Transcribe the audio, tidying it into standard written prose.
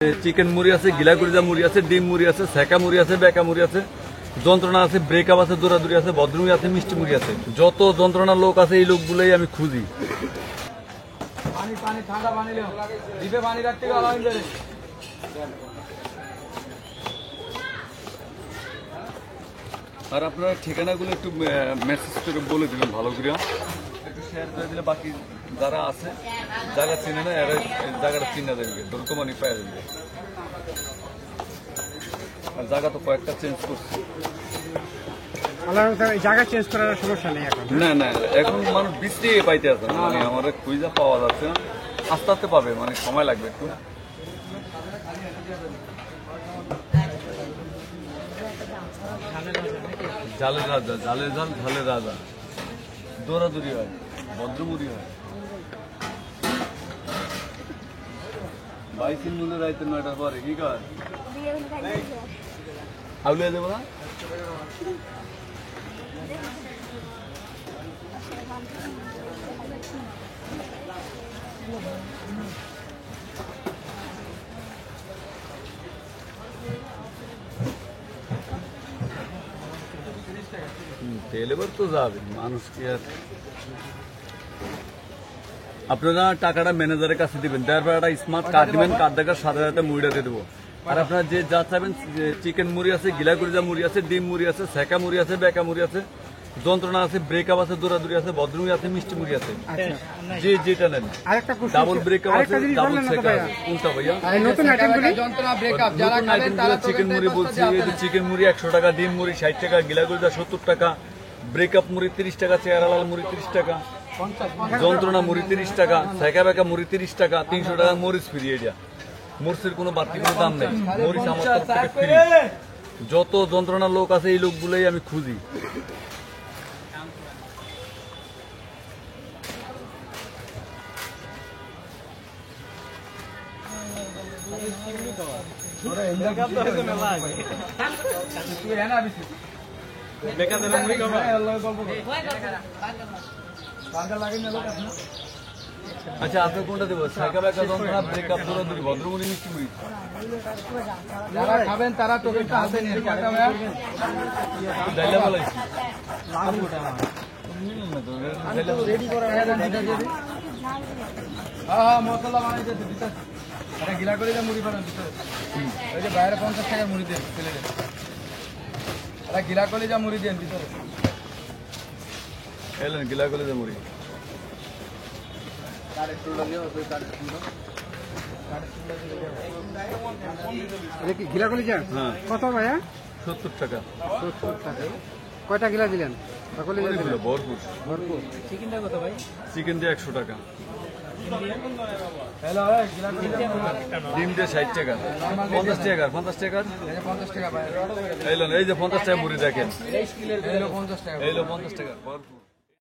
Chicken মুড়ি আছে, গিলাকুড়িজা মুড়ি আছে, ডিম মুড়ি আছে, সেকা মুড়ি আছে, বেকা মুড়ি আছে, যন্ত্রণা আছে, ব্রেকআপ আছে, দৌড়াদৌড়ি আছে, ভদ্রমুড়ি আছে, মিষ্টি মুড়ি আছে। যত যন্ত্রণার লোক আছে এই লোকগুলোই আমি খুঁজি। আর আপনার ঠিকানাগুলো একটু মেসেজ করে বলে দিবেন, ভালো করে একটু শেয়ার করে দিলে বাকি যারা আছে জায়গা চিনে না এরা জায়গাটা চিনে দেবে, দ্রুত মানি পাওয়া যাবে। আর জায়গা তো কয়েকটা চেঞ্জ করছে, জায়গা চেঞ্জ করার সমস্যা নেই এখন। না না, এখন মানুষ বৃষ্টি পাইতে আছে না, মানে আমাদের খুঁজা পাওয়া যাচ্ছে না, আস্তে আস্তে পাবে, মানে সময় লাগবে একটু। জালের রাজা, জালের জাল, ঝালের রাজা, দৌড়াদৌড়ি হয়, ভদ্রমুড়ি হয়। 22 মূল্য রাইতে 9টার পরে কি কর আউলিয়া দেবো না। তেল এবার তো যাবে, মানুষ কি আর। আপনারা টাকাটা ম্যানেজারের কাছে দিবেন, তারপর একটা স্মার্ট কার্ড দিবেন, কার্ড দেখার সাথে সাথে মুড়িটা দিয়ে দেবো। আর আপনারা যে যা চাইবেন, চিকেন মুড়ি আছে, গিলাকুড়িজা মুড়ি আছে, ডিম মুড়ি আছে, সেকা মুড়ি আছে, বেকা মুড়ি আছে, যন্ত্রণা আছে, ব্রেকআপ আছে, দৌড়াদৌড়ি আছে, ভদ্রমুড়ি আছে, মিষ্টি মুড়ি আছে, যে যেটা নেন। ডাবল ব্রেকআপ আছে, ডাবল সেকা আছে। কোনটা ভাইয়া? চিকেন মুড়ি বলছি, চিকেন মুড়ি 100 টাকা, ডিম মুড়ি 60 টাকা, গিলাকুড়িজা 70 টাকা, ব্রেকআপ মুড়ি 30 টাকা, চেহারালাল মুড়ি 30 টাকা, যন্ত্রণা মুড়ি 30 টাকা, সেকা বেকা মুড়ি 30 টাকা, 300 টাকা মরিচ ফ্রি। এটা মরিচের কোনো বাড়তি কোনো দাম নেই, মরিচ আমার তরফ থেকে ফ্রি। যত যন্ত্রণার লোক আছে এই লোকগুলোই আমি খুঁজি। আচ্ছা, আপনি কোনটা দেবো? সাইকা বেকা, যন্ত্রণা, ব্রেকআপ, দৌড়াদৌড়ি, ভদ্রমুড়ি, মিষ্টি মুড়ি? যারা খাবেন তারা টোকেনটা হাতে নিয়ে মশলা বানাইতে গিলা করে মুড়ি বানান ভিতরে, ওই যে বাইরে 50 টাকার মুড়ি দেন ছেলেদের, এটা গিলা করে যা মুড়ি দেন ভিতরে এলেন, গিলা করে যা মুড়ি। গিলা করে যা কত ভাইয়া? 70 টাকা। 70 টাকা। কয়টা গিলা দিলেন? ভরপুর। ভরপুর। চিকেনটা কত ভাই? চিকেন দিয়ে 100 টাকা, ডিম দিয়ে 60 টাকা, 50 টাকা, 50 টাকা, 50 টাকা ভাই। এই যে 50 টাকা মুড়ি দেখেন, 50 টাকা। এই 50 টাকা ভরপুর।